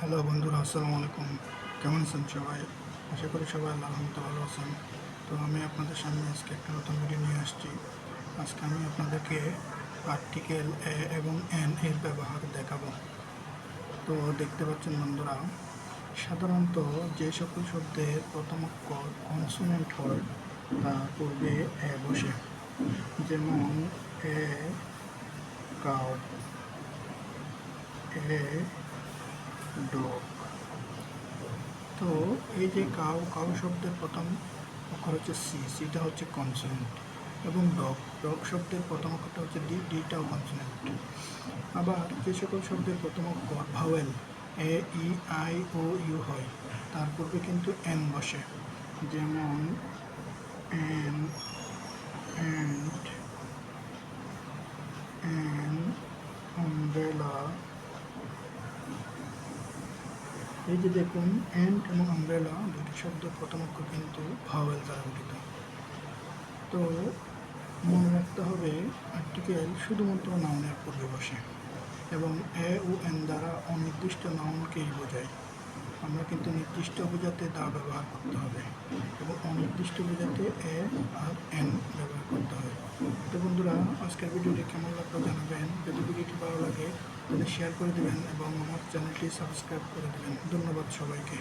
Hello বন্ধুরা, আসসালামু আলাইকুম। কেমন আছেন সবাই? আশা করি সবাই আল্লাহর রহমতে ভালো আছেন। তো আমি আপনাদের সামনে আজকে একটা নতুন ভিডিও নিয়ে আসছি। আজকে আমি আপনাদেরকে আর্টিকেল এ এবং এন এর ব্যবহার দেখাবো। তো দেখতে পাচ্ছেন বন্ধুরা, সাধারণত যে সকল শব্দের প্রথম অক্ষর কনসোনেন্ট হয় তার পূর্বে এ বসে। যেমন এ কাউ, এ ডগ। তো এই যে কাউ কাউ শব্দের প্রথম অক্ষর হচ্ছে সি, সিটা হচ্ছে কনসোনেন্ট। এবং ডগ ডগ শব্দের প্রথম অক্ষরটা হচ্ছে ডি, ডিটাও কনসোনেন্ট। আবার যে সকল শব্দের প্রথম অক্ষর vowel A E I O U হয় তার পূর্বে কিন্তু এন বসে। যেমন এন, অ্যান্ড, অ্যান, আমব্রেলা। এই যে দেখুন, অ্যান্ড এবং আমব্রেলা দুটি শব্দের প্রথম অক্ষর কিন্তু ভাওয়েল দ্বারা গঠিত। তো মনে রাখতে হবে, আর্টিকেল শুধুমাত্র নাউনের পূর্বে বসে এবং এ ও এন দ্বারা অনির্দিষ্ট নাউনকেই বোঝায়। আমরা কিন্তু নির্দিষ্ট বোঝাতে দা ব্যবহার করতে হবে এবং অনির্দিষ্ট বোঝাতে এ আর এন ব্যবহার করতে হবে। তো বন্ধুরা, আজকের ভিডিওটি কেমন লাগলো জানাবেন। যদি ভিডিওটি ভালো লাগে তাহলে শেয়ার করে দেবেন এবং আমার চ্যানেলটি সাবস্ক্রাইব করে দেবেন। ধন্যবাদ সবাইকে।